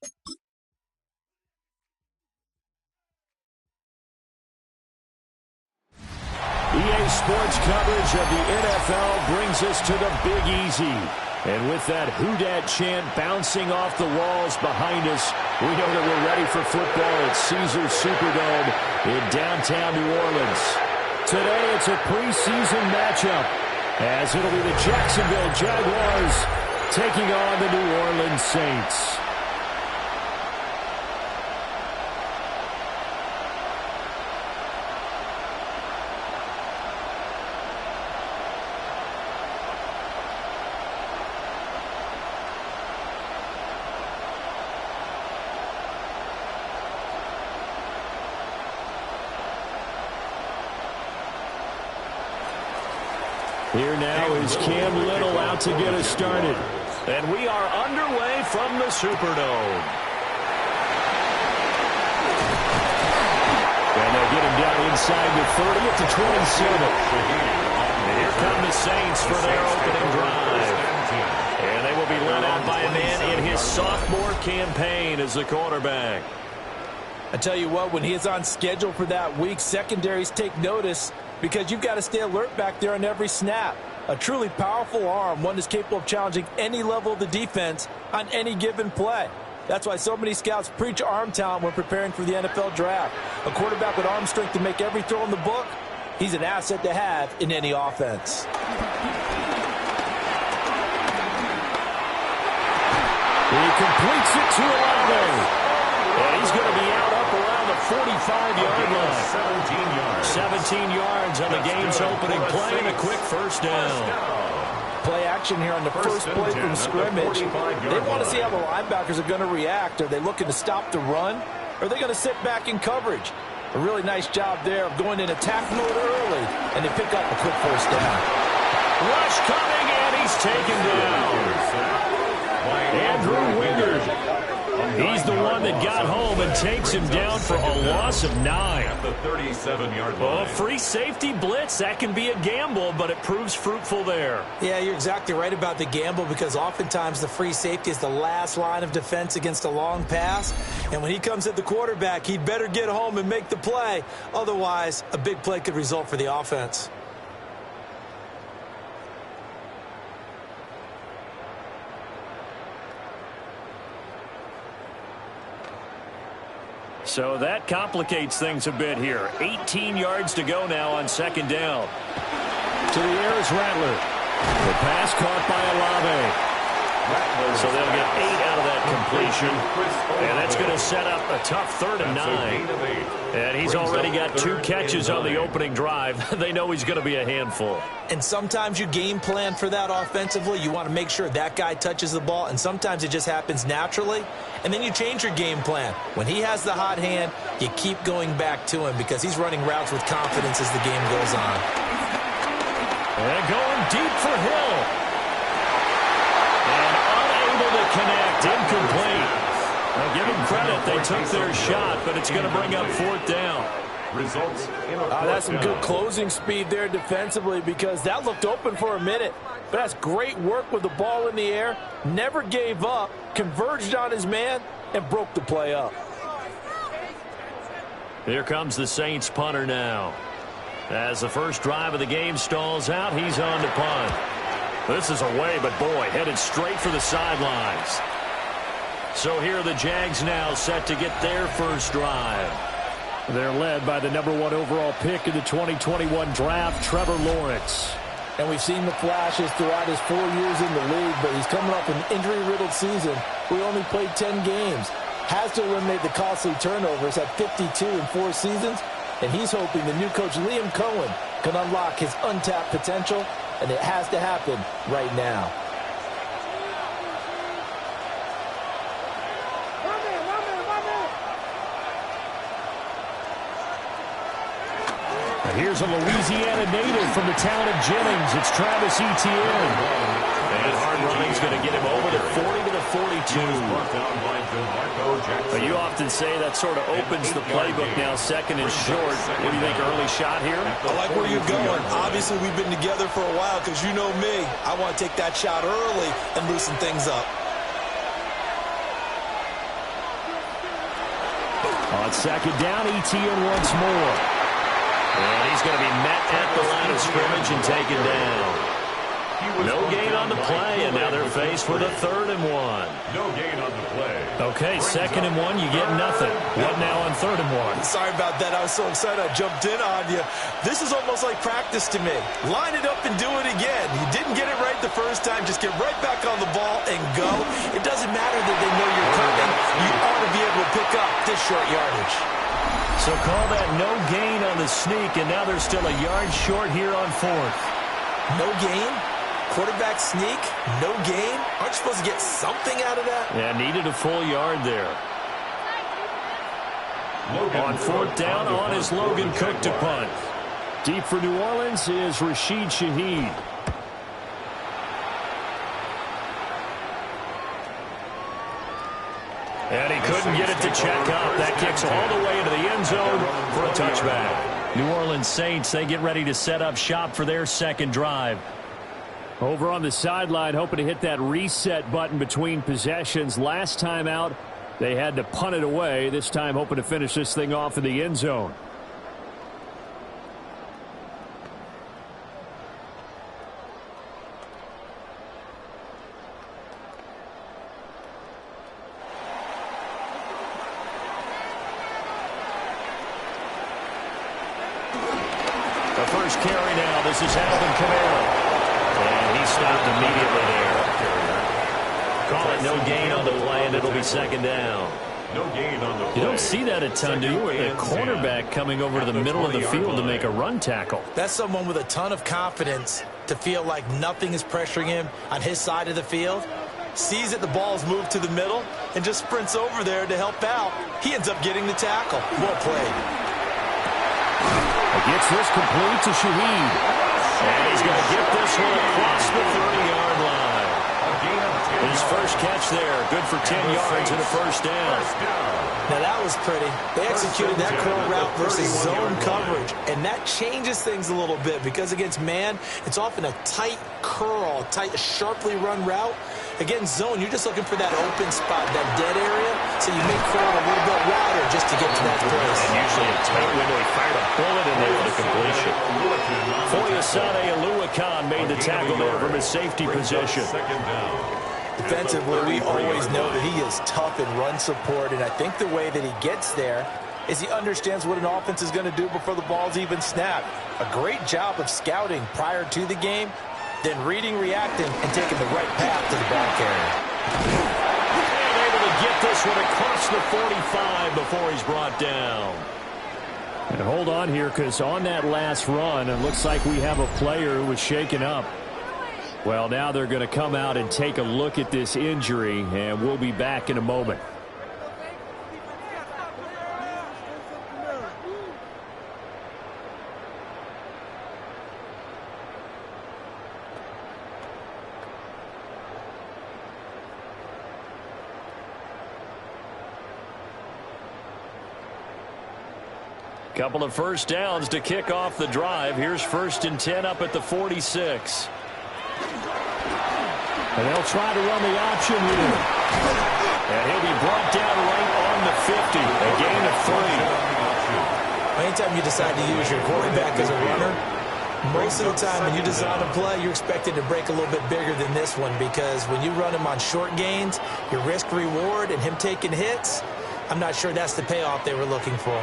EA Sports coverage of the NFL brings us to the Big Easy. And with that "Who Dat" chant bouncing off the walls behind us, we know that we're ready for football at Caesars Superdome in downtown New Orleans. Today it's a preseason matchup, as it'll be the Jacksonville Jaguars taking on the New Orleans Saints. Here now is Cam Little out to get us started. And we are underway from the Superdome. And they'll get him down inside the 30 at the 27. And here come the Saints for their opening drive. And they will be led out by a man in his sophomore campaign as the quarterback. I tell you what, when he is on schedule for that week, secondaries take notice, because you've got to stay alert back there on every snap. A truly powerful arm, one that's capable of challenging any level of the defense on any given play. That's why so many scouts preach arm talent when preparing for the NFL draft. A quarterback with arm strength to make every throw in the book, he's an asset to have in any offense. He completes it to Olave. And he's going to be out up around the 45-yard line. 17 yards on the game's opening play and a quick first down. Play action here on the first play from scrimmage. They want to see how the linebackers are going to react. Are they looking to stop the run? Or are they going to sit back in coverage? A really nice job there of going in attack mode early, and they pick up a quick first down. Rush coming, and he's taken down. Andrew Wingard. He's the one that got home and takes him down for a loss of 9. At the 37-yard line. Well, free safety blitz, that can be a gamble, but it proves fruitful there. Yeah, you're exactly right about the gamble, because oftentimes the free safety is the last line of defense against a long pass. And when he comes at the quarterback, he'd better get home and make the play. Otherwise, a big play could result for the offense. So that complicates things a bit here. 18 yards to go now on second down. To the air is Rattler. The pass caught by Olave. So they'll get 8 out of that completion. And that's going to set up a tough 3rd and 9. And he's already got 2 catches on the opening drive. They know he's going to be a handful. And sometimes you game plan for that offensively. You want to make sure that guy touches the ball, and sometimes it just happens naturally. And then you change your game plan. When he has the hot hand, you keep going back to him, because he's running routes with confidence as the game goes on. And going deep for Hill. And unable to connect, incomplete. Now give him credit, they took their shot, but it's going to bring up 4th down. Results in a that's some good closing speed there defensively, because that looked open for a minute. But that's great work with the ball in the air. Never gave up, converged on his man, and broke the play up. Here comes the Saints punter now. As the first drive of the game stalls out, he's on to punt. This is away, but boy, headed straight for the sidelines. So here are the Jags now set to get their first drive. They're led by the #1 overall pick in the 2021 draft, Trevor Lawrence. And we've seen the flashes throughout his 4 years in the league, but he's coming off an injury-riddled season. We only played 10 games. Has to eliminate the costly turnovers at 52 in 4 seasons, and he's hoping the new coach Liam Cohen can unlock his untapped potential, and it has to happen right now. Here's a Louisiana native from the town of Jennings. It's Travis Etienne. And hard running's going to get him over the 40 to the 42. But you often say that sort of opens the playbook now, 2nd and short. What do you think, early shot here? I like where you're going. Obviously, we've been together for a while, because you know me. I want to take that shot early and loosen things up. On second down, ETN once more. And he's going to be met at the line of scrimmage and taken down. No gain on the play, and now they're faced with a 3rd and 1. No gain on the play. Okay, 2nd and 1, you get nothing. What now on 3rd and 1? Sorry about that. I was so excited I jumped in on you. This is almost like practice to me. Line it up and do it again. You didn't get it right the first time. Just get right back on the ball and go. It doesn't matter that they know you're coming. You ought to be able to pick up this short yardage. So call that no gain on the sneak, and now they're still a yard short here on 4th. No gain? Quarterback sneak? No gain? Aren't you supposed to get something out of that? Yeah, needed a full yard there. On 4th down, on is Logan Cook to punt. Deep for New Orleans is Rashid Shaheed. And he couldn't get it to check up. That kicks all the way into the end zone for a touchback. New Orleans Saints, they get ready to set up shop for their 2nd drive. Over on the sideline, hoping to hit that reset button between possessions. Last time out, they had to punt it away. This time, hoping to finish this thing off in the end zone. The first carry now. This is Alvin Kamara. And he stopped immediately there. Call it no gain on the play, and it'll be 2nd down. No gain on the play. You don't see that a ton, do you? The cornerback coming over to the middle of the field to make a run tackle. That's someone with a ton of confidence to feel like nothing is pressuring him on his side of the field. Sees that the ball's moved to the middle and just sprints over there to help out. He ends up getting the tackle. Well played. He gets this complete to Shaheed. And he's going to get this one across the 30-yard line. His first catch there, good for 10 yards and a first down. Now that was pretty. They executed that curl route versus zone coverage, and that changes things a little bit because against man, it's often a tight curl, tight, sharply run route. Against zone, you're just looking for that open spot, that dead area, so you may curl a little bit wider just to get to that place. And usually a tight window, he fired a bullet in there for the completion. Foyesade Aluakan made the tackle there from his safety position. Defensively, we always know that he is tough in run support, and I think the way that he gets there is he understands what an offense is going to do before the ball's even snapped. A great job of scouting prior to the game, then reading, reacting, and taking the right path to the ball carrier. And able to get this one across the 45 before he's brought down. And hold on here, because on that last run, it looks like we have a player who was shaken up. Well, now they're going to come out and take a look at this injury, and we'll be back in a moment. Couple of first downs to kick off the drive. Here's 1st and 10 up at the 46. And they'll try to run the option here. And he'll be brought down right on the 50. A gain of 3. Anytime you decide to use your quarterback as a runner, most of the time when you decide to play, you're expected to break a little bit bigger than this one, because when you run him on short gains, your risk-reward and him taking hits, I'm not sure that's the payoff they were looking for.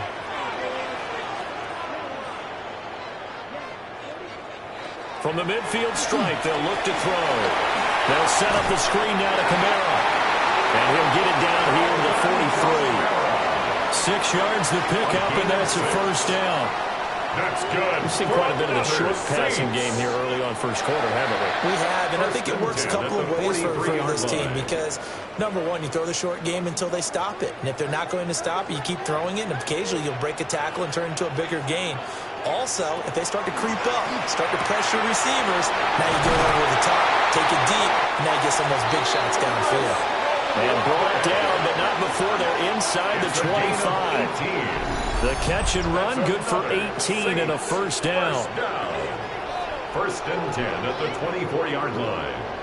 From the midfield stripe, they'll look to throw. They'll set up the screen now to Kamara. And he'll get it down here to the 43. 6 yards the pickup, and that's a first down. That's good. We've seen quite a bit of the short passing game here early on first quarter, haven't we? We have, and I think it works a couple of ways for this team because, number one, you throw the short game until they stop it. And if they're not going to stop it, you keep throwing it, and occasionally you'll break a tackle and turn it into a bigger gain. Also, if they start to creep up, start to pressure receivers, now you go over the top, take it deep, and now you get some of those big shots downfield. And brought down, but not before they're inside the 25. The catch and run, good for 18 and a first down. 1st and 10 at the 24-yard line.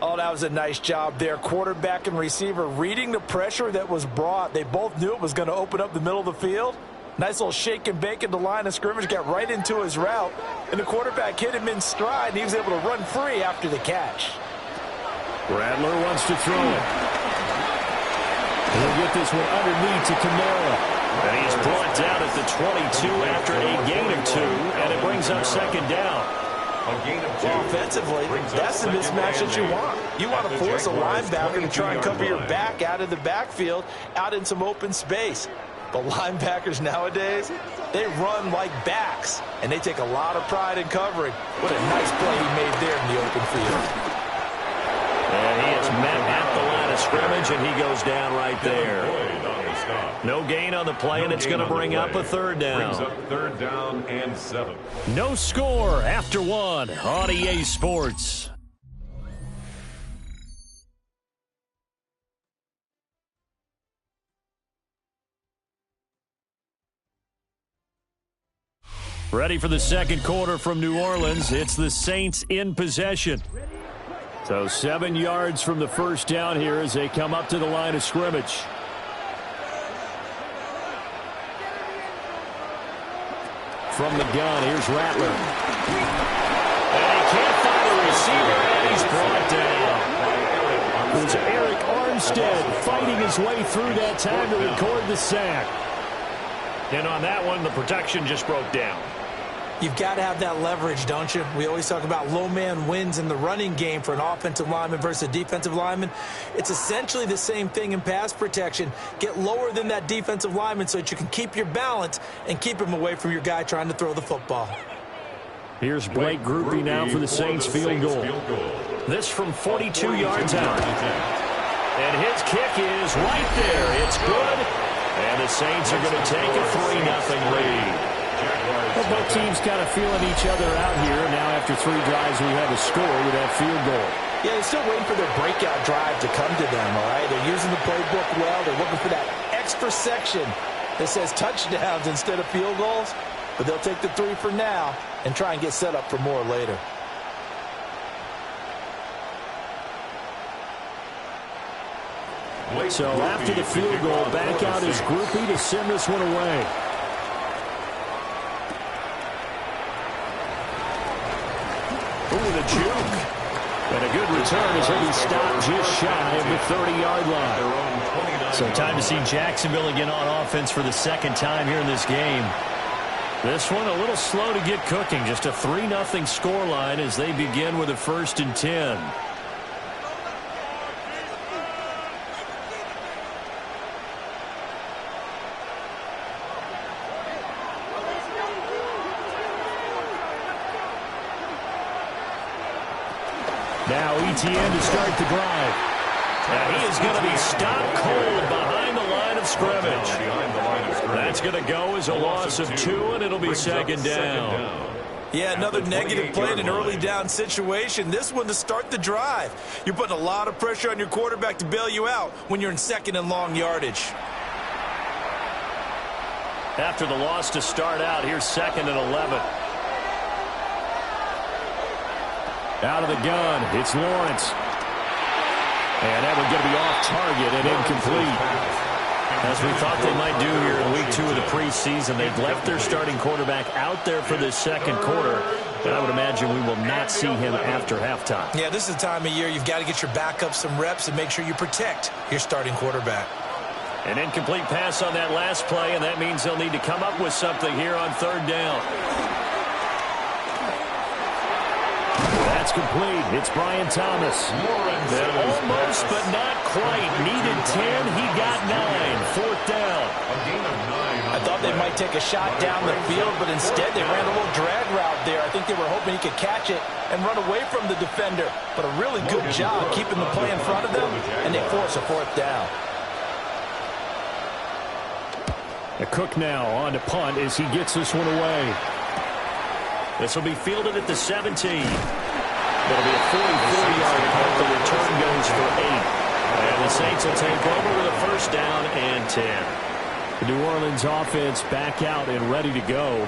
Oh, that was a nice job there. Quarterback and receiver reading the pressure that was brought. They both knew it was going to open up the middle of the field. Nice little shake and bake at the line of scrimmage, got right into his route, and the quarterback hit him in stride, and he was able to run free after the catch. Rattler wants to throw it. He'll get this one underneath to Kamara. And he's brought down at the 22 after a gain of 2, and it brings up second down. Well, offensively, that's the mismatch that you want. You want to force a linebacker to try and cover your back out of the backfield, out in some open space. But linebackers nowadays, they run like backs, and they take a lot of pride in covering. What a nice play he made there in the open field. And he is met at the line of scrimmage, and he goes down right there. No gain on the play, and it's going to bring up a third down. Brings up third down and 7. No score after 1 on EA Sports. Ready for the second quarter from New Orleans. It's the Saints in possession. So 7 yards from the first down here as they come up to the line of scrimmage. From the gun, here's Rattler. And he can't find a receiver, and he's brought down. It was Eric Armstead fighting his way through that time to record the sack. And on that one, the protection just broke down. You've got to have that leverage, don't you? We always talk about low man wins in the running game for an offensive lineman versus a defensive lineman. It's essentially the same thing in pass protection. Get lower than that defensive lineman so that you can keep your balance and keep him away from your guy trying to throw the football. Here's Blake Groupie now for the Saints field goal. This from 42 yards out. And his kick is right there. It's good. And the Saints are going to take a 3-0 lead. Well, both teams kind of feeling each other out here. Now after 3 drives, we have a score with that field goal. Yeah, they're still waiting for their breakout drive to come to them, all right? They're using the playbook well. They're looking for that extra section that says touchdowns instead of field goals. But they'll take the 3 for now and try and get set up for more later. So after the field goal, back out is Groupie to send this one away. Ooh, the juke. And a good return as he'll be stopped just shy of the 30-yard line. So time to see Jacksonville again on offense for the second time here in this game. This one a little slow to get cooking. Just a 3-0 scoreline as they begin with a 1st and 10. Now ETN to start the drive. Now he is going to be stopped cold behind the line of scrimmage. That's going to go as a loss of 2, and it'll be second down. Yeah, another negative play in an early down situation. This one to start the drive. You're putting a lot of pressure on your quarterback to bail you out when you're in 2nd and long yardage. After the loss to start out, here's 2nd and 11. Out of the gun, it's Lawrence. And that one's going to be off target and incomplete. As we thought they might do here in week 2 of the preseason, they've left their starting quarterback out there for this second quarter. And I would imagine we will not see him after halftime. Yeah, this is the time of year you've got to get your backup some reps and make sure you protect your starting quarterback. An incomplete pass on that last play, and that means they'll need to come up with something here on 3rd down. That's complete. It's Brian Thomas. Almost, but not quite. Needed 10. He got 9. 4th down. I thought they might take a shot down the field, but instead they ran a little drag route there. I think they were hoping he could catch it and run away from the defender. But a really good job keeping the play in front of them, and they force a 4th down. A Cook now on to punt as he gets this one away. This will be fielded at the 17. It'll be a 44-yard punt. The return goes for 8. And the Saints will take over with a 1st down and 10. The New Orleans offense back out and ready to go.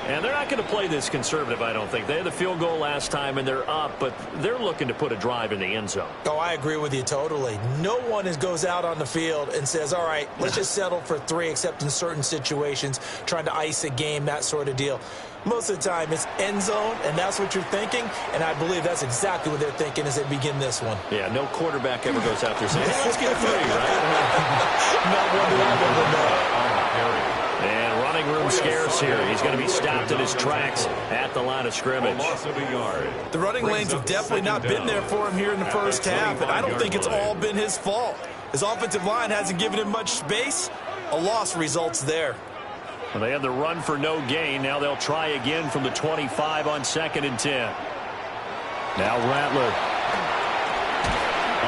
And they're not going to play this conservative, I don't think. They had the field goal last time, and they're up, but they're looking to put a drive in the end zone. Oh, I agree with you totally. No one goes out on the field and says, all right, let's just settle for 3, except in certain situations, trying to ice a game, that sort of deal. Most of the time, it's end zone, and that's what you're thinking, and I believe that's exactly what they're thinking as they begin this one. Yeah, no quarterback ever goes out there saying, hey, let's get 3, right? Not one that I've ever known. And running room scarce here. He's going to be stopped in his tracks at the line of scrimmage. The running lanes have definitely not been there for him here in the first half, and I don't think it's all been his fault. His offensive line hasn't given him much space. A loss results there. Well, they had the run for no gain. Now they'll try again from the 25 on 2nd and 10. Now Rattler.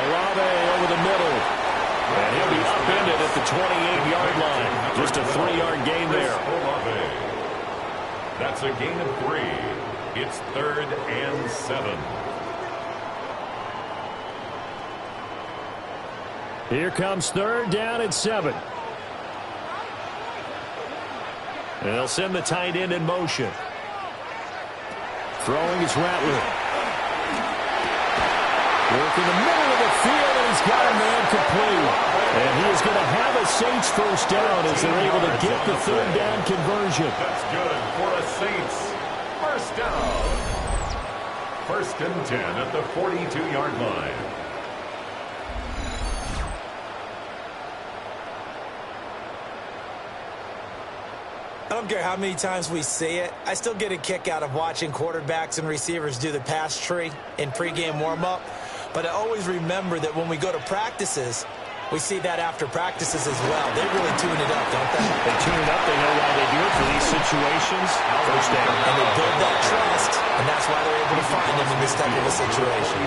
Olave over the middle. And he'll be upended at the 28-yard line. Just a 3-yard gain there. That's a gain of 3. It's 3rd and 7. Here comes 3rd down and 7. And they'll send the tight end in motion. Throwing is Rattler. Working the middle of the field, and he's got a man complete. And he is going to have a Saints first down as they're able to get the 3rd down conversion. That's good for a Saints first down. 1st and 10 at the 42-yard line. I don't care how many times we see it. I still get a kick out of watching quarterbacks and receivers do the pass tree in pregame warm-up. But I always remember that when we go to practices, we see that after practices as well. They really tune it up, don't they? They tune it up. They know why they do it for these situations. First down. And they build that trust, and that's why they're able to find them in this type of a situation.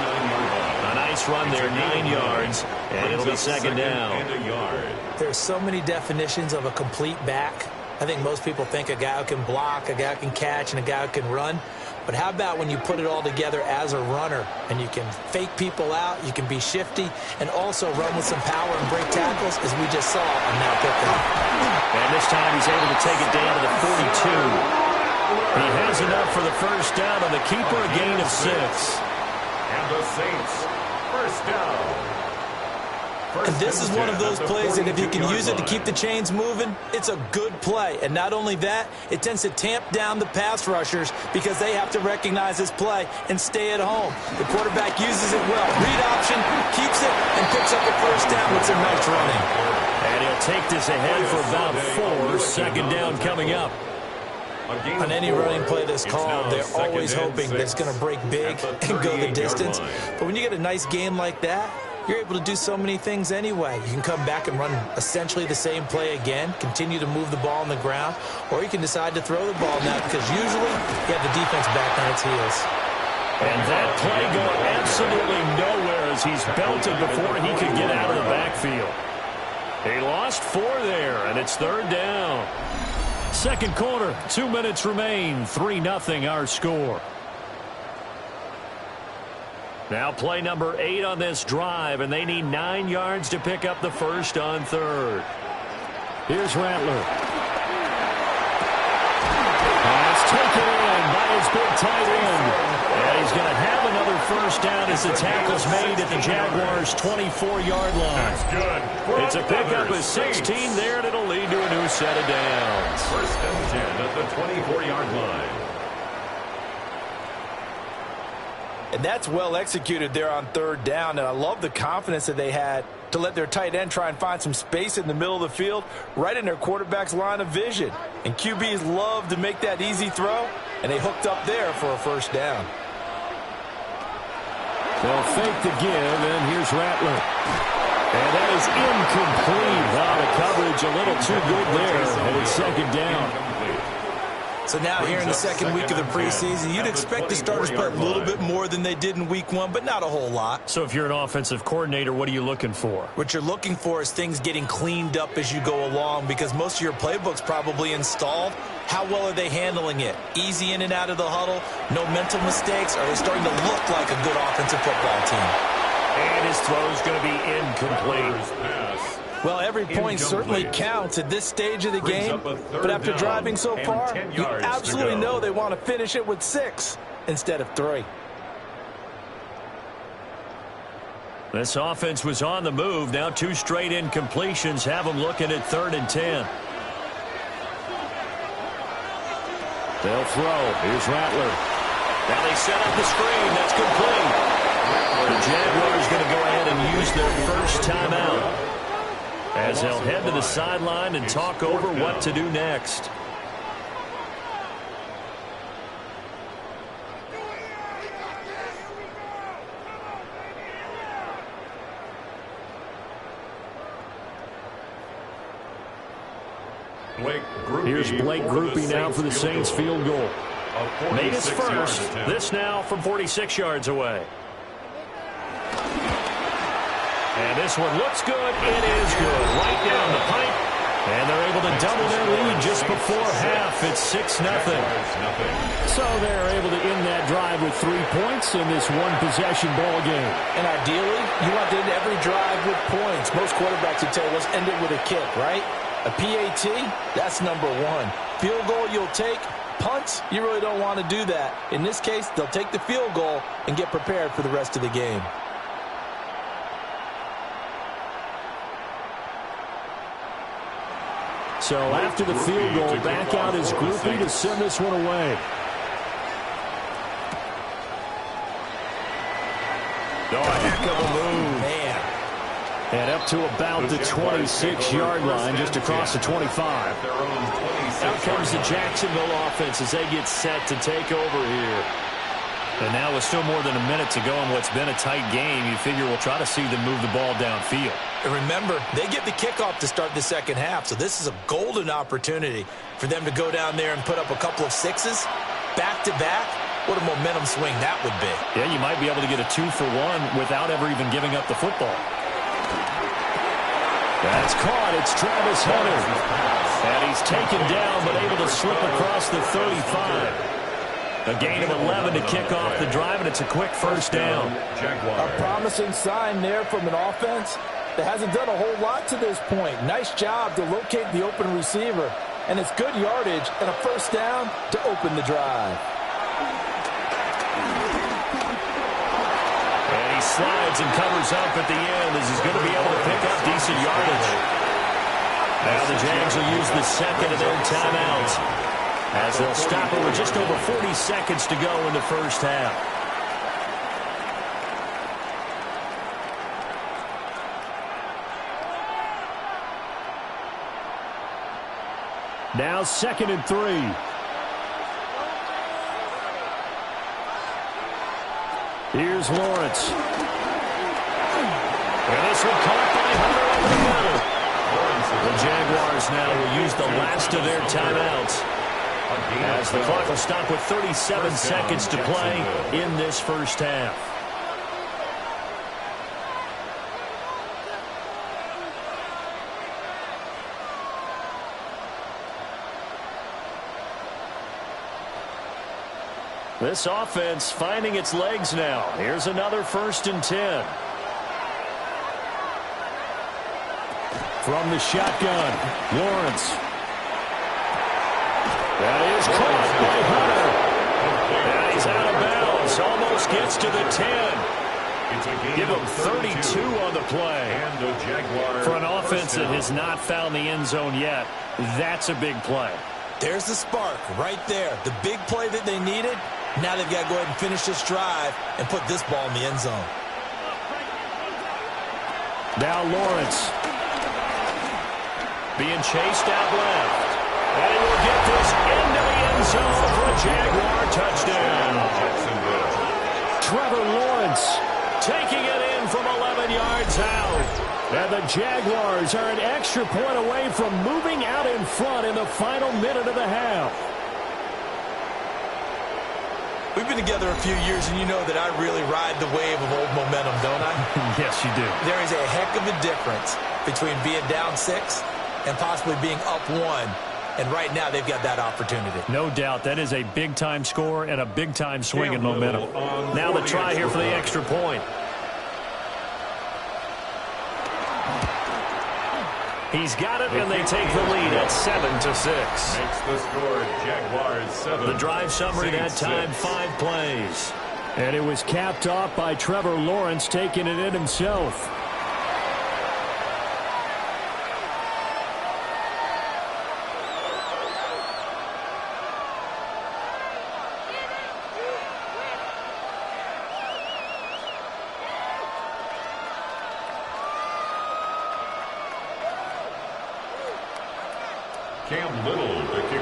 A nice run there, 9 yards, and it'll be 2nd down. There's so many definitions of a complete back. I think most people think a guy who can block, a guy who can catch, and a guy who can run. But how about when you put it all together as a runner and you can fake people out, you can be shifty, and also run with some power and break tackles, as we just saw on that pickup. And this time he's able to take it down to the 42. He has enough for the first down on the keeper, a gain of 6. And the Saints first down. And this is one of those plays that if you can use it to keep the chains moving, it's a good play. And not only that, it tends to tamp down the pass rushers because they have to recognize this play and stay at home. The quarterback uses it well. Read option, keeps it, and picks up the first down with some nice running. And he'll take this ahead for about 4. 2nd down coming up. On any running play that's called, they're always hoping that it's going to break big and go the distance. But when you get a nice game like that, you're able to do so many things anyway. You can come back and run essentially the same play again, continue to move the ball on the ground, or you can decide to throw the ball now because usually you have the defense back on its heels. And that play going absolutely nowhere as he's belted before he could get out of the backfield. He lost 4 there, and it's 3rd down. 2nd quarter, 2 minutes remain, 3-0 our score. Now play number 8 on this drive, and they need 9 yards to pick up the first on 3rd. Here's Rattler. That's taken in by his big tight end. And he's going to have another first down as the tackle's made at the Jaguars' 24-yard line. That's good. It's a pickup of 16 there, and it'll lead to a new set of downs. 1st and 10 at the 24-yard line. And that's well executed there on 3rd down, and I love the confidence that they had to let their tight end try and find some space in the middle of the field, right in their quarterback's line of vision. And QBs love to make that easy throw, and they hooked up there for a first down. They'll fake the give, and here's Rattler. And that is incomplete. Wow, the coverage a little too good there, and it's 2nd down. So now here in the 2nd week of the preseason, you'd expect the starters to play a little bit more than they did in week 1, but not a whole lot. So if you're an offensive coordinator, what are you looking for? What you're looking for is things getting cleaned up as you go along because most of your playbook's probably installed. How well are they handling it? Easy in and out of the huddle? No mental mistakes? Are they starting to look like a good offensive football team? And his throw is going to be incomplete. Well, every point certainly counts at this stage of the game, but after driving so far, you absolutely know they want to finish it with 6 instead of 3. This offense was on the move. Now 2 straight incompletions have them looking at 3rd and 10. They'll throw. Here's Rattler. Now they set up the screen. That's complete. The Jaguars going to go ahead and use their first timeout, as they'll head to the sideline and talk over what to do next. Here's Blake Groupie now for the Saints field goal. Made his first. This now from 46 yards away. And this one looks good. It is good. Right down the pipe. And they're able to double their lead just before half. It's 6-0. So they're able to end that drive with 3 points in this one-possession ball game. And ideally, you want to end every drive with points. Most quarterbacks would tell you, let's end it with a kick, right? A PAT, that's number 1. Field goal you'll take. Punts, you really don't want to do that. In this case, they'll take the field goal and get prepared for the rest of the game. So after the field goal, back out is Groupie to send this one away. Oh, a heck of a move. Man. And up to about the 26-yard line, just across the 25. Out comes the Jacksonville offense as they get set to take over here. And now with still more than a minute to go in what's been a tight game, you figure we'll try to see them move the ball downfield. And remember, they get the kickoff to start the second half, so this is a golden opportunity for them to go down there and put up a couple of 6s back-to-back. What a momentum swing that would be. Yeah, you might be able to get a 2-for-1 without ever even giving up the football. That's caught. It's Travis Hunter. And he's taken down, but able to slip across the 35. A gain of 11 to kick off the drive, and it's a quick first down. A promising sign there from an offense that hasn't done a whole lot to this point. Nice job to locate the open receiver, and it's good yardage and a first down to open the drive. And he slides and covers up at the end as he's going to be able to pick up decent yardage. Now the Jags will use the second of their timeouts, as they'll stop it with just over 40 seconds to go in the first half. Now 2nd and 3. Here's Lawrence. And this one caught by Hunter over the middle. The Jaguars now will use the last of their timeouts, as the clock will stop with 37 seconds to play in this first half. This offense finding its legs now. Here's another 1st and 10. From the shotgun, Lawrence. That is caught by Hunter. And he's out of bounds. Almost gets to the 10. Give him 32 on the play. For an offense that has not found the end zone yet, that's a big play. There's the spark right there. The big play that they needed. Now they've got to go ahead and finish this drive and put this ball in the end zone. Now Lawrence. Being chased out left. And he will get this into the end zone for a Jaguar touchdown. Trevor Lawrence taking it in from 11 yards out. And the Jaguars are an extra point away from moving out in front in the final minute of the half. We've been together a few years, and you know that I really ride the wave of old momentum, don't I? Yes, you do. There is a heck of a difference between being down 6 and possibly being up 1. And right now, they've got that opportunity. No doubt. That is a big-time score and a big-time swing in momentum. Now the try here for the extra point. He's got it, and they take the lead at 7-6. Makes the score Jaguars 7. The drive summary that time, 5 plays. And it was capped off by Trevor Lawrence taking it in himself.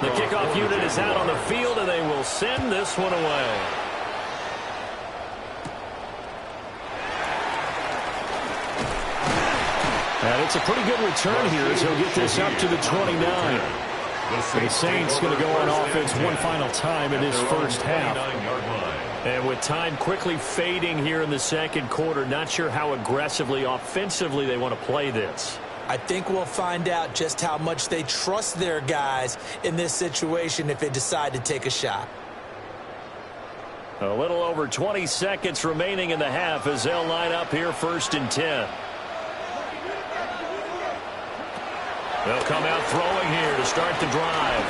The kickoff unit is out on the field, and they will send this one away. And it's a pretty good return here as he'll get this up to the 29. The Saints going to go on offense one final time in this first half. And with time quickly fading here in the second quarter, not sure how aggressively, offensively they want to play this. I think we'll find out just how much they trust their guys in this situation if they decide to take a shot. A little over 20 seconds remaining in the half as they'll line up here 1st and 10. They'll come out throwing here to start the drive.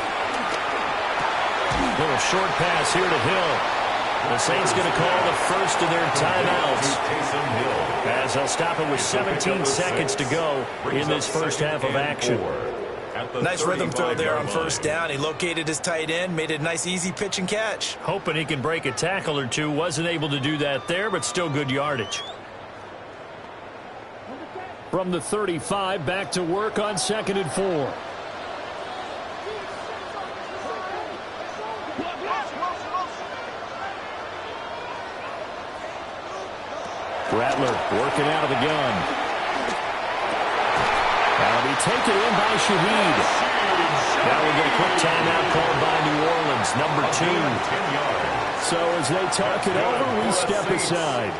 Little short pass here to Hill. The Saints going to call the first of their timeouts as they'll stop it with 17 seconds to go in this first half of action. Nice rhythm throw there on first down. He located his tight end, made it a nice easy pitch and catch. Hoping he can break a tackle or two. Wasn't able to do that there, but still good yardage. From the 35, back to work on 2nd and 4. Rattler working out of the gun. That'll be taken in by Shaheed. Now we'll get a quick timeout called by New Orleans, number 2. So as they talk it over, we step aside.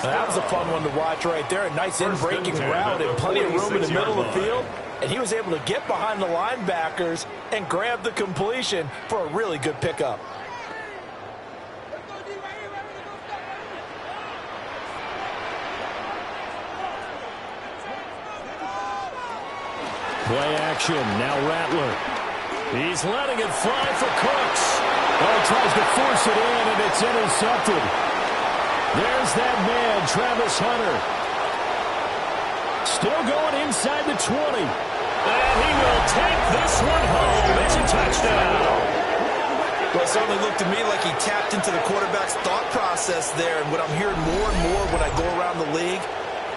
That was a fun one to watch right there. A nice in-breaking route and plenty of room in the middle of the field. And he was able to get behind the linebackers and grab the completion for a really good pickup. Play action. Now Rattler. He's letting it fly for Cooks. Oh, he tries to force it in, and it's intercepted. There's that man, Travis Hunter. Still going inside the 20. And he will take this one home. It's a touchdown. Well, it certainly looked to me like he tapped into the quarterback's thought process there. And what I'm hearing more and more when I go around the league,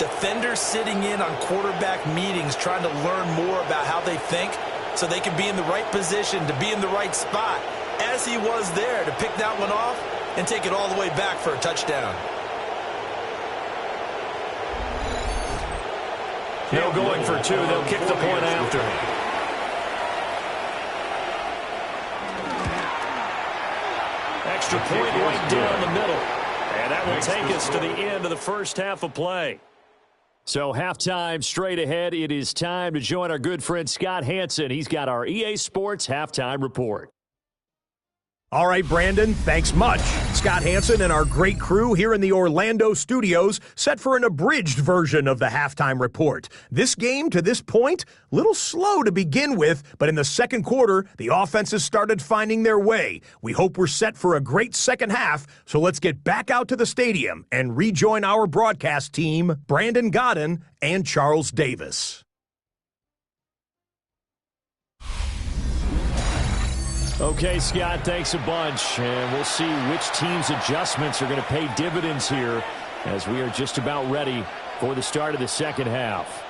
defenders sitting in on quarterback meetings trying to learn more about how they think so they can be in the right position to be in the right spot, as he was there to pick that one off and take it all the way back for a touchdown. No going for 2. They'll kick the point after. Extra point right down the middle. And that will take us to the end of the first half of play. So halftime straight ahead. It is time to join our good friend Scott Hanson. He's got our EA Sports halftime report. All right, Brandon, thanks much. Scott Hanson and our great crew here in the Orlando studios set for an abridged version of the halftime report. This game, to this point, a little slow to begin with, but in the second quarter, the offenses started finding their way. We hope we're set for a great second half, so let's get back out to the stadium and rejoin our broadcast team, Brandon Godden and Charles Davis. Okay, Scott, thanks a bunch. And we'll see which team's adjustments are going to pay dividends here as we are just about ready for the start of the second half.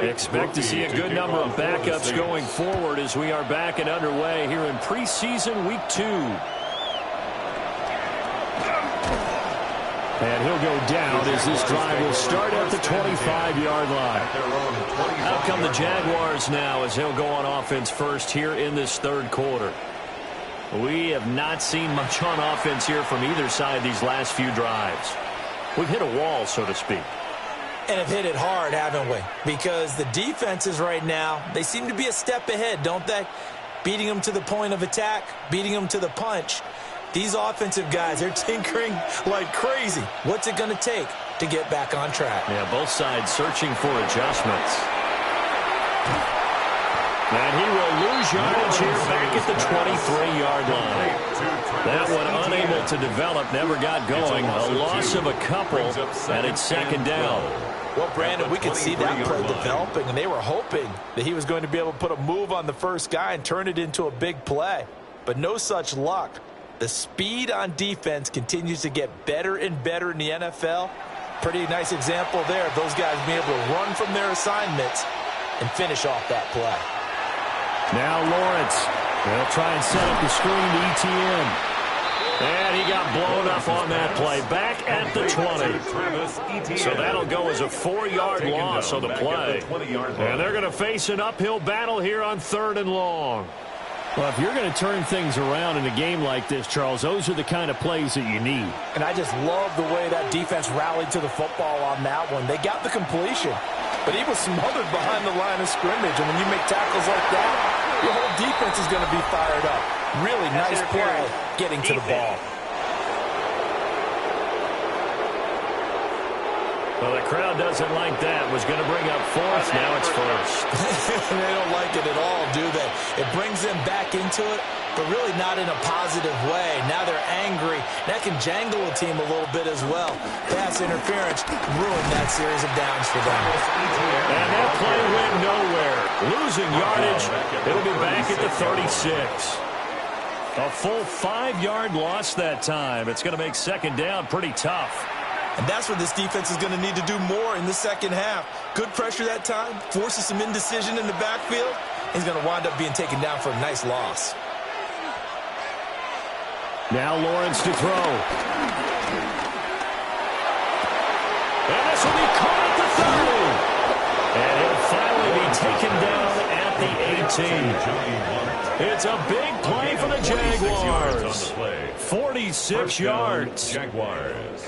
Expect to see a good number of backups going forward as we are back and underway here in preseason week 2. And he'll go down as this drive will start at the 25-yard line. Out come the Jaguars now as they'll go on offense first here in this third quarter. We have not seen much on offense here from either side these last few drives. We've hit a wall, so to speak. And have hit it hard, haven't we? Because the defenses right now, they seem to be a step ahead, don't they? Beating them to the point of attack, beating them to the punch. These offensive guys, they're tinkering like crazy. What's it going to take to get back on track? Yeah, both sides searching for adjustments. And he will lose yardage here back at the 23-yard line. That one unable to develop, never got going. A loss of a couple, and it's second down. Well, Brandon, we could see that play developing, and they were hoping that he was going to be able to put a move on the first guy and turn it into a big play. But no such luck. The speed on defense continues to get better and better in the NFL. Pretty nice example there of those guys being able to run from their assignments and finish off that play. Now Lawrence. They'll try and set up the screen to ETN. And he got blown up on that play. Back at the 20. So that'll go as a 4-yard loss on the play. And they're going to face an uphill battle here on 3rd and long. Well, if you're going to turn things around in a game like this, Charles, those are the kind of plays that you need. And I just love the way that defense rallied to the football on that one. They got the completion, but he was smothered behind the line of scrimmage. And when you make tackles like that, your whole defense is going to be fired up. Really nice play getting to the ball. Well, the crowd doesn't like that. Was going to bring up 4th. Now it's 1st. They don't like it at all, do they? It brings them back into it, but really not in a positive way. Now they're angry. That can jangle a team a little bit as well. Pass interference ruined that series of downs for them. And that play went nowhere. Losing yardage. It'll be back at the 36. A full 5-yard loss that time. It's going to make second down pretty tough. And that's what this defense is going to need to do more in the second half. Good pressure that time, forces some indecision in the backfield. He's going to wind up being taken down for a nice loss. Now Lawrence to throw. And this will be caught at the 30. And he'll finally be taken down at the 18. It's a big play for the Jaguars. 46 yards. Jaguars.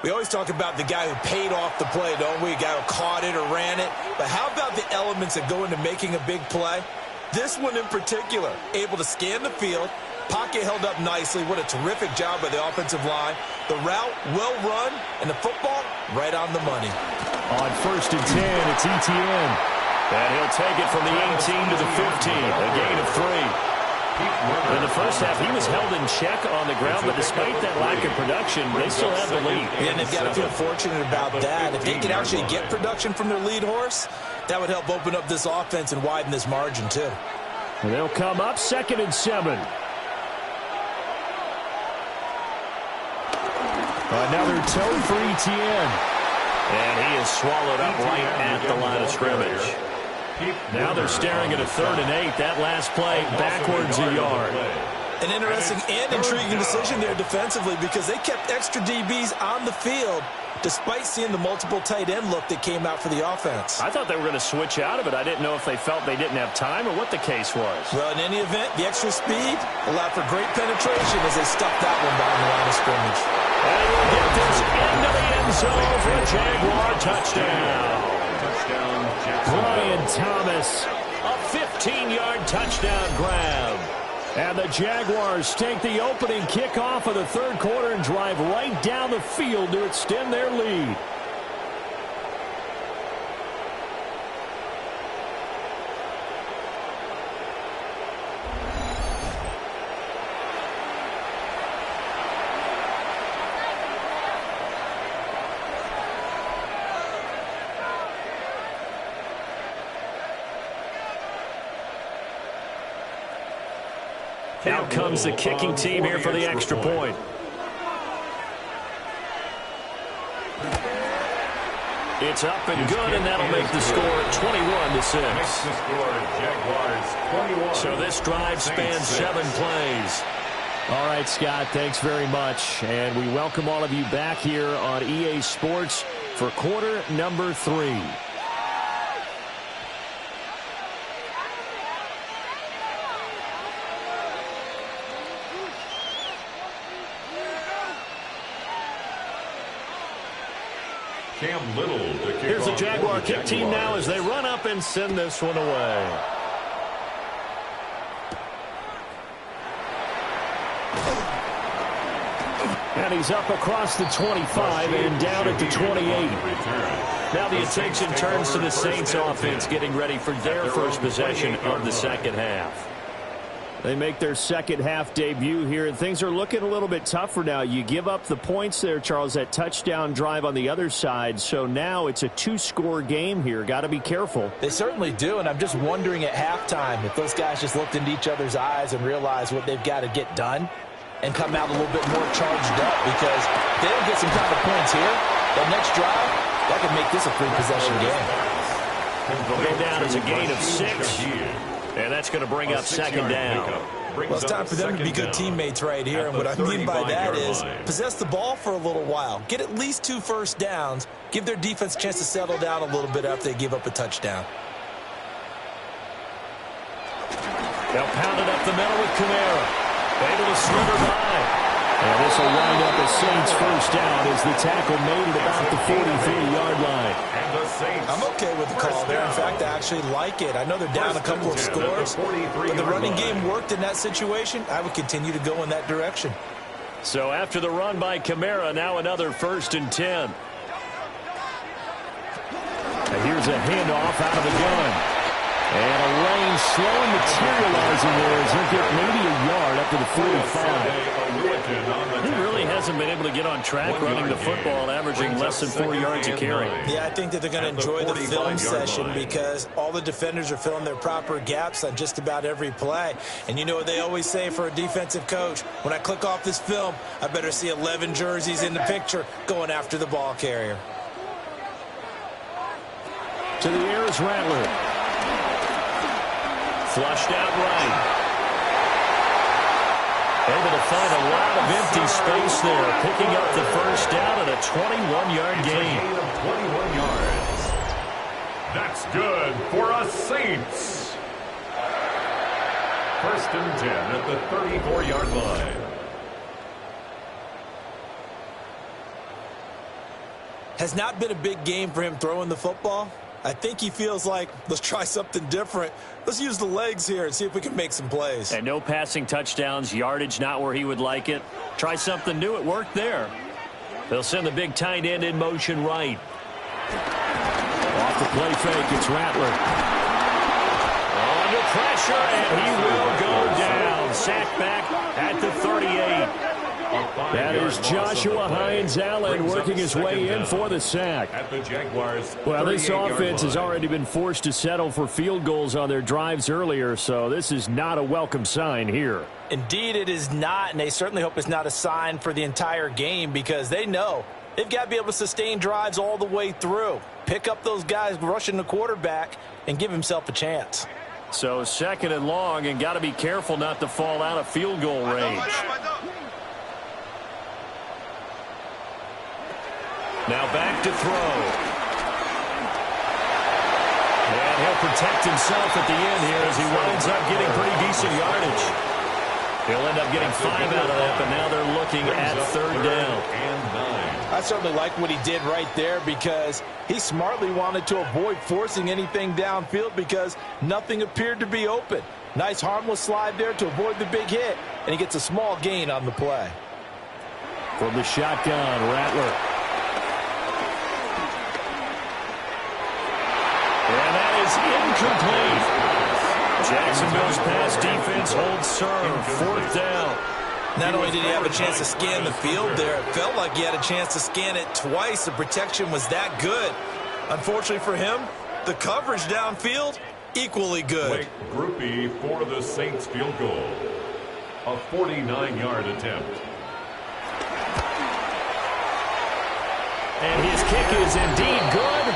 We always talk about the guy who paid off the play, don't we? A guy who caught it or ran it. But how about the elements that go into making a big play? This one in particular, able to scan the field, pocket held up nicely. What a terrific job by the offensive line. The route, well run, and the football, right on the money. On 1st and 10, it's ETN. And he'll take it from the 18 to the 15, a gain of 3. In the first half, he was held in check on the ground, but despite that lack of production, they still have the lead. Yeah, and they've got to feel fortunate about that. If they can actually get production from their lead horse, that would help open up this offense and widen this margin, too. And they'll come up 2nd and 7. Another toe for ETN. And he is swallowed up right at the line of scrimmage. Now they're staring at a 3rd and 8. That last play backwards a yard. An interesting and intriguing decision there defensively because they kept extra DBs on the field despite seeing the multiple tight end look that came out for the offense. I thought they were going to switch out of it. I didn't know if they felt they didn't have time or what the case was. Well, in any event, the extra speed allowed for great penetration as they stuffed that one behind the line of scrimmage. And we'll get this into the end zone for a Jaguar touchdown. Brian Thomas, a 15-yard touchdown grab. And the Jaguars take the opening kickoff of the 3rd quarter and drive right down the field to extend their lead. Out comes the kicking team here for the extra point. It's up and good, and that'll make the score 21-6. So this drive spans 7 plays. All right, Scott, thanks very much. And we welcome all of you back here on EA Sports for quarter number 3. Cam Little to kick Here's the off Jaguar for the kick team now as they run up and send this one away. And he's up across the 25 and down at the 28. Now the attention turns to the Saints offense getting ready for their first possession of the second half. They make their second half debut here, and things are looking a little bit tougher now. You give up the points there, Charles, that touchdown drive on the other side. So now it's a two-score game here. Got to be careful. They certainly do, and I'm just wondering at halftime if those guys just looked into each other's eyes and realized what they've got to get done and come out a little bit more charged up, because if they don't get some kind of points here, that next drive, that could make this a three-possession game. Will go down as a gain of 6. And that's going to bring up second down. Well, it's time for them to be good teammates right here. And what I mean by that is possess the ball for a little while. Get at least 2 first downs. Give their defense a chance to settle down a little bit after they give up a touchdown. They'll pound it up the middle with Kamara. Able to slither by. And this will wind up a Saints first down as the tackle made it about the 43-yard line. I'm okay with the call there. In fact, I actually like it. I know they're down a couple of scores, but the running game worked in that situation. I would continue to go in that direction. So after the run by Kamara, now another 1st and 10. And here's a handoff out of the gun. And a lane slow materializing there as he'll get maybe a yard up to the 45. He really hasn't been able to get on track running the football, averaging less than 4 yards a carry. Yeah, I think that they're going to enjoy the film session because all the defenders are filling their proper gaps on just about every play. And you know what they always say for a defensive coach? When I click off this film, I better see 11 jerseys in the picture going after the ball carrier. To the air is Rattler. Flushed out right. Able to find a lot of empty space there. Picking up the first down at a 21-yard gain. It's a gain of 21 yards. That's good for us Saints. 1st and 10 at the 34-yard line. Has not been a big game for him throwing the football. I think he feels like, let's try something different. Let's use the legs here and see if we can make some plays. And no passing touchdowns, yardage not where he would like it. Try something new. It worked there. They'll send the big tight end in motion right. Off the play fake, it's Rattler. Under pressure, and he will go down. Sacked back at the 38. That is Joshua Hines-Allen working his way in for the sack. At the Jaguars, well, this offense has already been forced to settle for field goals on their drives earlier, so this is not a welcome sign here. Indeed, it is not, and they certainly hope it's not a sign for the entire game because they know they've got to be able to sustain drives all the way through. Pick up those guys rushing the quarterback and give himself a chance. So 2nd and long, and got to be careful not to fall out of field goal range. Now back to throw. And he'll protect himself at the end here as he winds up getting pretty decent yardage. He'll end up getting 5 out of that, but now they're looking at 3rd down. I certainly like what he did right there because he smartly wanted to avoid forcing anything downfield because nothing appeared to be open. Nice harmless slide there to avoid the big hit, and he gets a small gain on the play. From the shotgun, Rattler. And that is incomplete. Jacksonville's pass defense holds serve. 4th down. Not only did he have a chance to scan the field there, it felt like he had a chance to scan it twice. The protection was that good. Unfortunately for him, the coverage downfield, equally good. Quick groupie for the Saints field goal. A 49-yard attempt. And his kick is indeed good.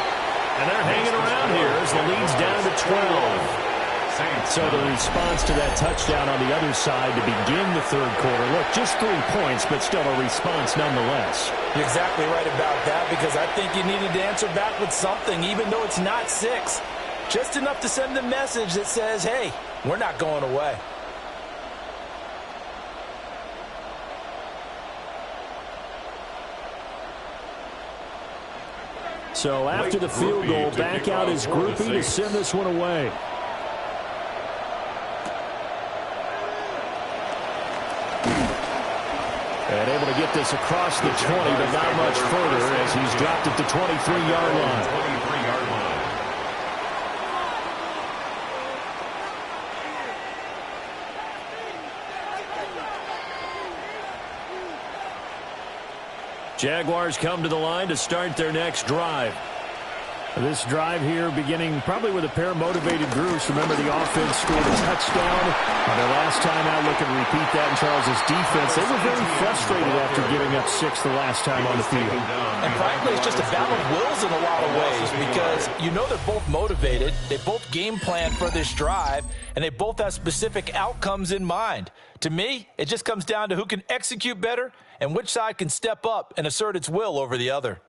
And they're hanging around here as the lead's down to 12. So the response to that touchdown on the other side to begin the 3rd quarter. Look, just 3 points, but still a response nonetheless. You're exactly right about that because I think you needed to answer back with something, even though it's not 6. Just enough to send a message that says, hey, we're not going away. So after the field goal, back out his groupie to send this one away. And able to get this across the 20, but not much further as he's dropped at the 23-yard line. 23-yard line. Jaguars come to the line to start their next drive. This drive here beginning probably with a pair of motivated groups. Remember, the offense scored a touchdown. Their last time out, looking to repeat that in Charles' defense. They were very frustrated after giving up 6 the last time on the field. And frankly, it's just a battle of wills in a lot of ways because you know they're both motivated. They both game plan for this drive, and they both have specific outcomes in mind. To me, it just comes down to who can execute better and which side can step up and assert its will over the other.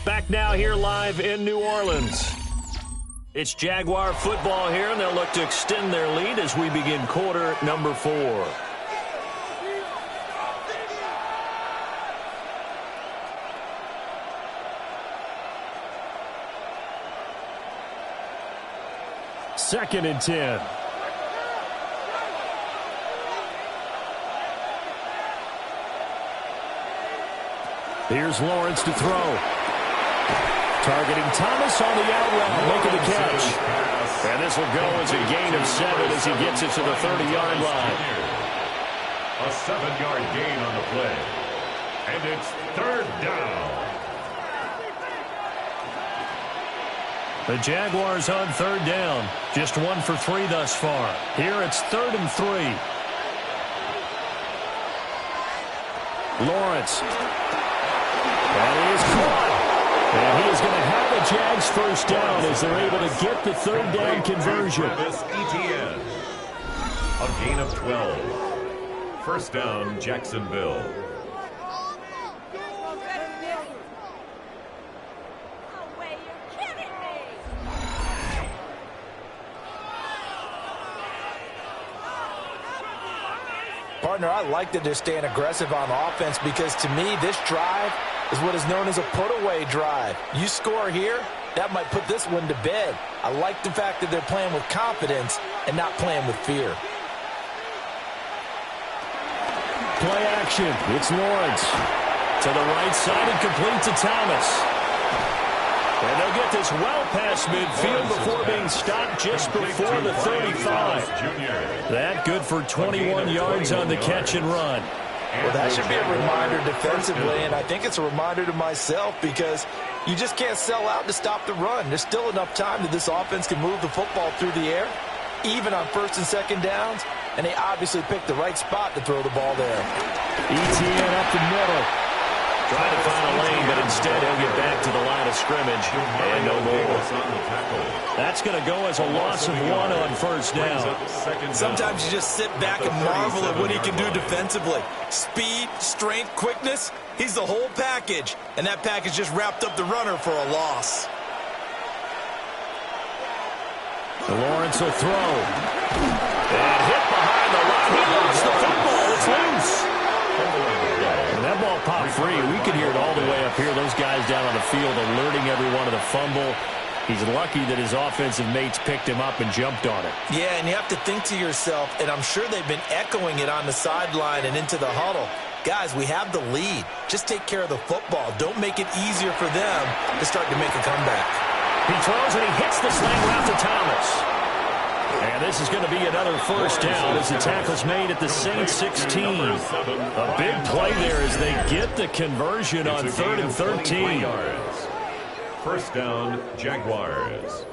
Back now here live in New Orleans. It's Jaguar football here, and they'll look to extend their lead as we begin quarter number 4. Second and 10. Here's Lawrence to throw. Targeting Thomas on the out route, making the catch. And this will go as a gain of 7 as he gets it to the 30-yard line. A 7-yard gain on the play. And it's third down. The Jaguars on third down. Just 1 for 3 thus far. Here it's 3rd and 3. Lawrence. That is caught. And he is going to have the Jags first down as they're able to get the third down conversion. ETN. A gain of 12. First down, Jacksonville. Partner, I like that they're staying aggressive on offense because to me, this drive is what is known as a put-away drive. You score here, that might put this one to bed. I like the fact that they're playing with confidence and not playing with fear. Play action. It's Lawrence. To the right side and complete to Thomas. And they'll get this well past midfield before being stopped just before the 35. That good for 21 yards on the catch and run. Well, that should be a reminder defensively, and I think it's a reminder to myself because you just can't sell out to stop the run. There's still enough time that this offense can move the football through the air, even on first and second downs, and they obviously picked the right spot to throw the ball there. ETN up the middle. Trying to find a lane, but instead he'll get back to the line of scrimmage and no more. That's going to go as a loss of 1 on first down. Sometimes you just sit back and marvel at what he can do defensively. Speed, strength, quickness, he's the whole package. And that package just wrapped up the runner for a loss. Lawrence will throw. And hit behind the line. He lost the football. It's loose. And that ball popped free. We could hear it all the way up here. Those guys down on the field alerting everyone of the fumble. He's lucky that his offensive mates picked him up and jumped on it. Yeah, and you have to think to yourself, and I'm sure they've been echoing it on the sideline and into the huddle. Guys, we have the lead. Just take care of the football. Don't make it easier for them to start to make a comeback. He throws and he hits the sling route to Thomas. And this is going to be another first down as the tackle's made at the Saints 16. A big play there as they get the conversion on 3rd and 13. First down, Jaguars.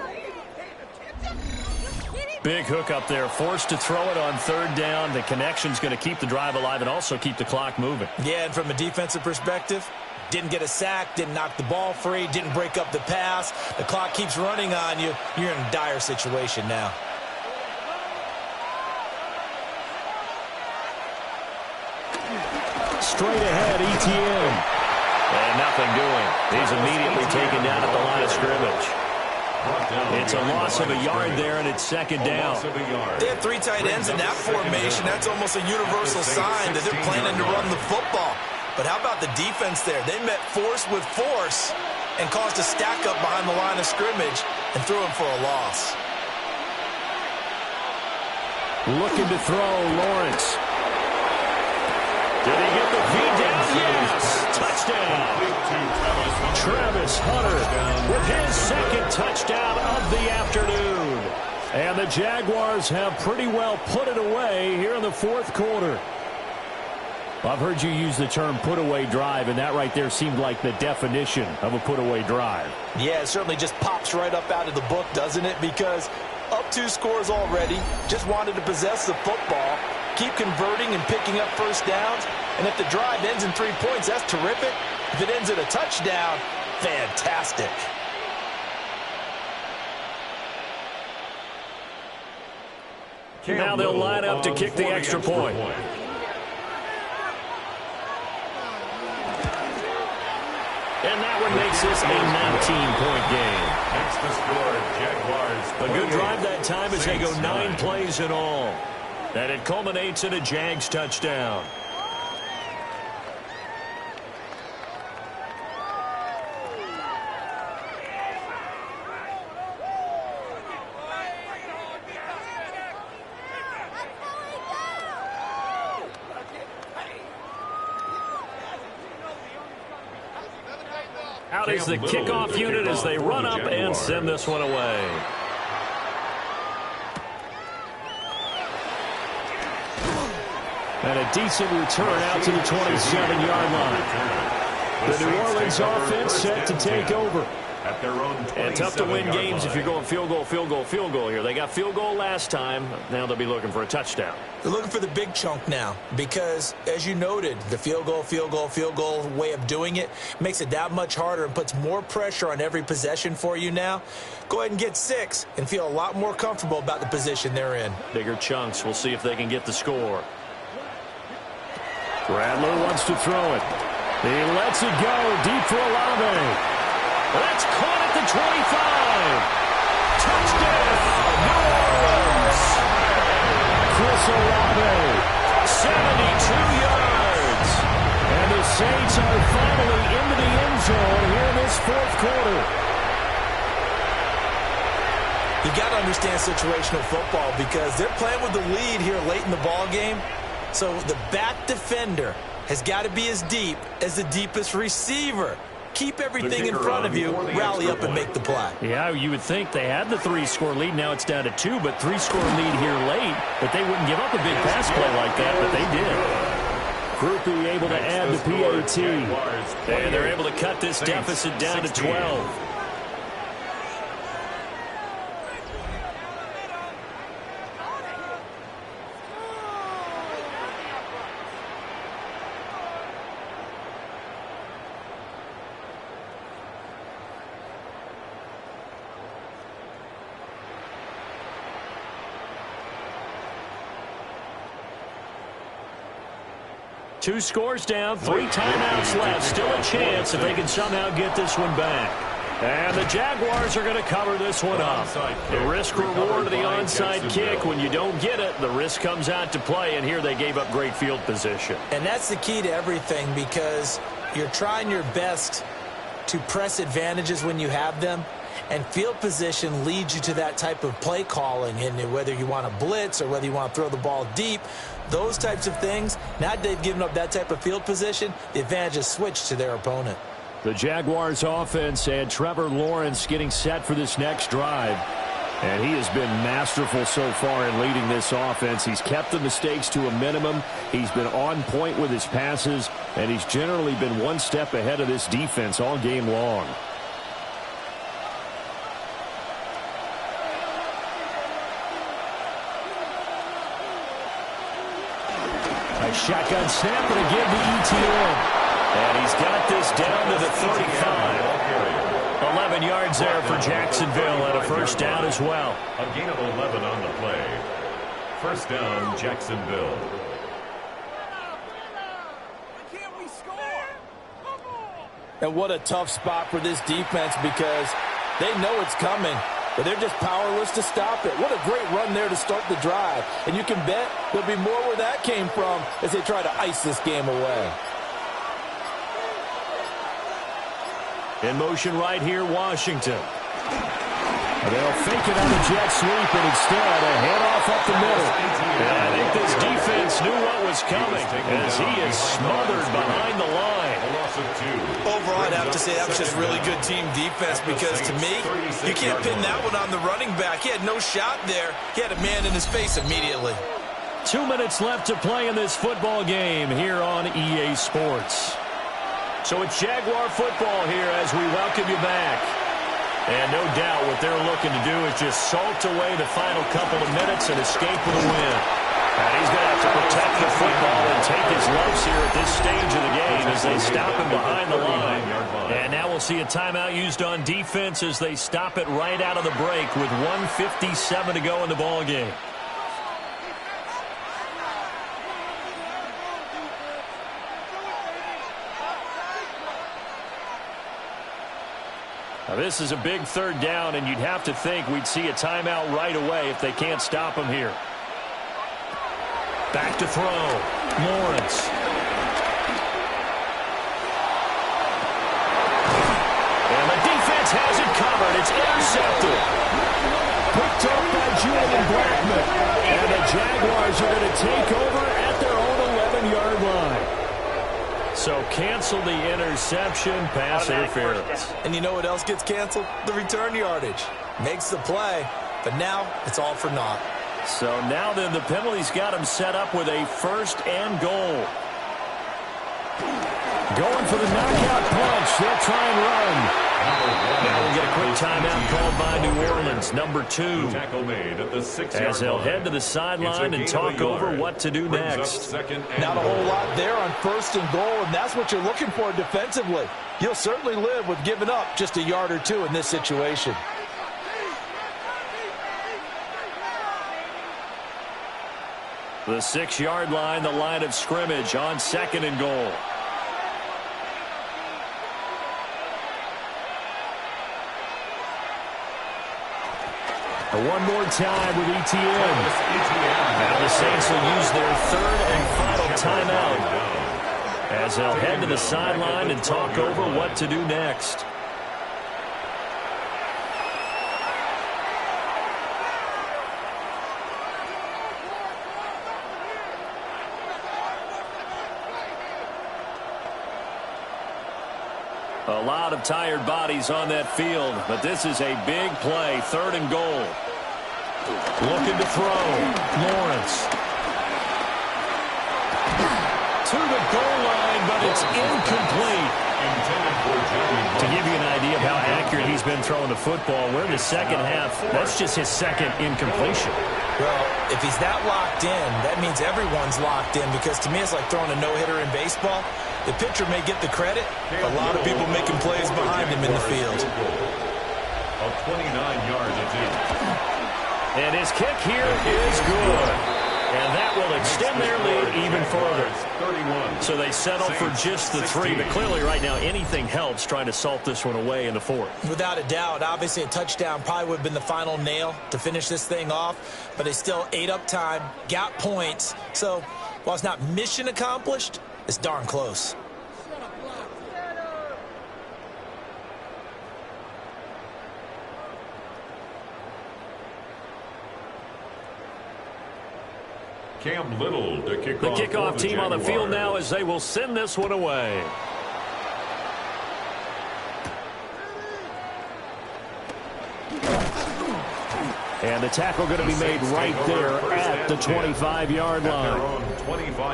Big hook up there, forced to throw it on 3rd down. The connection's going to keep the drive alive and also keep the clock moving. Yeah, and from a defensive perspective, didn't get a sack, didn't knock the ball free, didn't break up the pass. The clock keeps running on you. You're in a dire situation now. Straight ahead, ETN. And nothing doing. He's immediately taken down at the line of scrimmage. It's a loss of a yard there, and it's second down. They have 3 tight ends in that formation. That's almost a universal sign that they're planning to run the football. But how about the defense there? They met force with force and caused a stack up behind the line of scrimmage and threw him for a loss. Looking to throw, Lawrence. Did he get the feed down? Yes! Touchdown! Travis Hunter with his second touchdown of the afternoon. And the Jaguars have pretty well put it away here in the fourth quarter. I've heard you use the term put-away drive, and that right there seemed like the definition of a put-away drive. Yeah, it certainly just pops right up out of the book, doesn't it? Because up 2 scores already, just wanted to possess the football, keep converting and picking up first downs, and if the drive ends in 3 points, that's terrific. If it ends in a touchdown, fantastic. Now they'll line up to kick the extra point. And that one makes this a 19-point game. Next to score, Jaguars. A good drive that time as they go 9 plays in all. And it culminates in a Jags touchdown. Out is the kickoff unit as they run up and send this one away. And a decent return out to the 27-yard line. The New Orleans offense set to take over. At their own and tough to win games if you're going field goal, field goal, field goal here. They got field goal last time. Now they'll be looking for a touchdown. They're looking for the big chunk now because, as you noted, the field goal way of doing it makes it that much harder and puts more pressure on every possession for you now. Go ahead and get 6 and feel a lot more comfortable about the position they're in. Bigger chunks. We'll see if they can get the score. Rattler wants to throw it. He lets it go deep for Olave. That's caught at the 25. Touchdown, New Orleans. Chris Olave, 72 yards. And the Saints are finally into the end zone here in this fourth quarter. You got to understand situational football because they're playing with the lead here late in the ball game. So the back defender has got to be as deep as the deepest receiver. Keep everything in front of you, rally up and make the play. Yeah, you would think they had the 3-score lead. Now it's down to 2, but 3-score lead here late. But they wouldn't give up a big pass play like that, but they did. Groupie able to add the PAT. And they're able to cut this deficit down to 12. Two scores down, 3 timeouts left. Still a chance if they can somehow get this one back. And the Jaguars are going to cover this one up. The risk-reward of the onside kick. When you don't get it, the risk comes out to play, and here they gave up great field position. And that's the key to everything because you're trying your best to press advantages when you have them. And field position leads you to that type of play calling, and whether you want to blitz or whether you want to throw the ball deep, those types of things, now that they've given up that type of field position, the advantage is switched to their opponent. The Jaguars offense and Trevor Lawrence getting set for this next drive. And he has been masterful so far in leading this offense. He's kept the mistakes to a minimum. He's been on point with his passes, and he's generally been one step ahead of this defense all game long. A shotgun snap and a give to ETN. And he's got this down to the 35. 11 yards there for Jacksonville and a first down as well. A gain of 11 on the play. First down, Jacksonville. And what a tough spot for this defense because they know it's coming, but they're just powerless to stop it. What a great run there to start the drive. And you can bet there'll be more where that came from as they try to ice this game away. In motion right here, Washington. They'll fake it on a jet sweep, and instead a handoff up the middle. And I think this defense knew what was coming as he is smothered behind the line. Overall, I'd have to say that was just really good team defense because, to me, you can't pin that one on the running back. He had no shot there. He had a man in his face immediately. 2 minutes left to play in this football game here on EA Sports. So it's Jaguar football here as we welcome you back. And no doubt what they're looking to do is just salt away the final couple of minutes and escape with a win. And he's going to have to protect the football and take his lumps here at this stage of the game as they stop him behind the line. And now we'll see a timeout used on defense as they stop it right out of the break with 1:57 to go in the ball game. Now this is a big third down, and you'd have to think we'd see a timeout right away if they can't stop him here. Back to throw. Lawrence. And the defense has it covered. It's intercepted. Picked up by Julian Blackman. And the Jaguars are going to take over at their own 11-yard line. So cancel the interception, pass interference. And you know what else gets canceled? The return yardage. Makes the play, but now it's all for naught. So now then the penalty's got him set up with a 1st and goal. Going for the knockout punch. They'll try and run. Now we'll get a quick timeout called by New Orleans, number 2. As they'll head to the sideline and talk over what to do next. Not a whole lot there on 1st and goal, and that's what you're looking for defensively. You'll certainly live with giving up just a yard or two in this situation. The 6-yard line, the line of scrimmage on 2nd and goal. One more time with ETN. Now the Saints will use their 3rd and final timeout as they'll head to the sideline and talk over what to do next. A lot of tired bodies on that field, but this is a big play, 3rd and goal. Looking to throw. Lawrence. To the goal line, but it's incomplete. To give you an idea of how accurate he's been throwing the football, we're in the second half. That's just his 2nd incompletion. Well, if he's that locked in, that means everyone's locked in because to me it's like throwing a no-hitter in baseball. The pitcher may get the credit. A lot of people making plays behind him in the field. A 29-yard attempt. And his kick here is good. And that will extend their lead even further. So they settle for just the 3. But clearly right now anything helps trying to salt this one away in the 4th. Without a doubt, obviously a touchdown probably would have been the final nail to finish this thing off. But they still ate up time, got points. So while it's not mission accomplished, it's darn close. Cam Little to kick The off kickoff for the team on the field Jaguars. now as they will send this one away. And the tackle going to be made right there at the 25-yard line.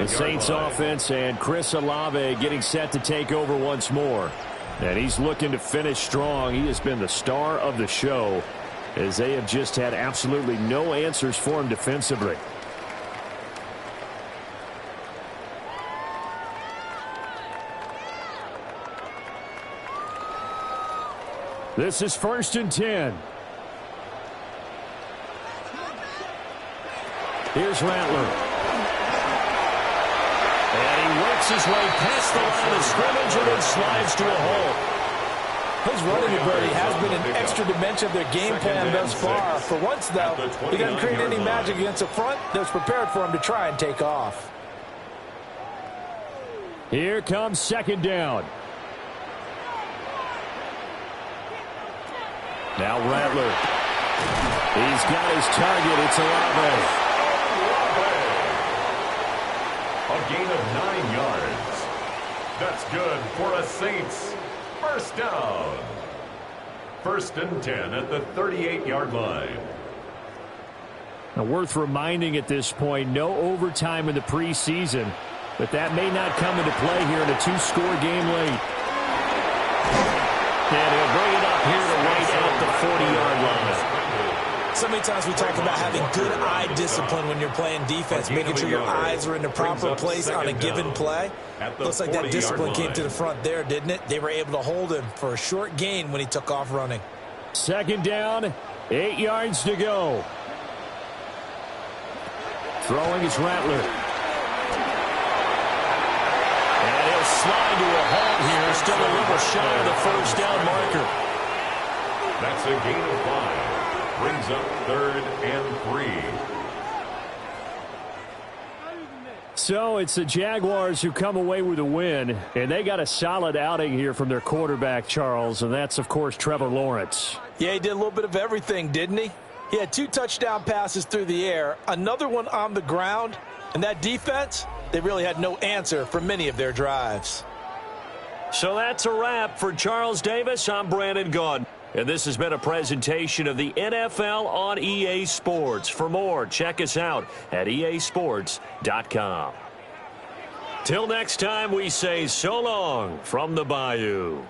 The Saints offense and Chris Olave getting set to take over once more. And he's looking to finish strong. He has been the star of the show as they have just had absolutely no answers for him defensively. This is 1st and 10. Here's Rattler. And he works his way past the line of scrimmage and then slides to a hole. His running ability has been an extra dimension of their game plan thus far. For once, though, he doesn't create any magic against the front that's prepared for him to try and take off. Here comes second down. Now Rattler. He's got his target. It's Olave. A gain of 9 yards. That's good for a Saints first down. 1st and 10 at the 38-yard line. Now, worth reminding at this point, no overtime in the preseason, but that may not come into play here in a 2-score game late. And he'll bring it up here to right at the 40-yard line. So many times we talk about having good eye discipline when you're playing defense, making sure your eyes are in the proper place on a given play. Looks like that discipline came to the front there, didn't it? They were able to hold him for a short gain when he took off running. Second down, 8 yards to go. Throwing is Rattler. And he'll slide to a halt here. Still a little shy of the first down marker. That's a gain of 5. Brings up 3rd and 3. So it's the Jaguars who come away with a win, and they got a solid outing here from their quarterback, Charles, and that's, of course, Trevor Lawrence. Yeah, he did a little bit of everything, didn't he? He had 2 touchdown passes through the air, another one on the ground, and that defense, they really had no answer for many of their drives. So that's a wrap for Charles Davis. I'm Brandon Gaudin. And this has been a presentation of the NFL on EA Sports. For more, check us out at easports.com. Till next time, we say so long from the Bayou.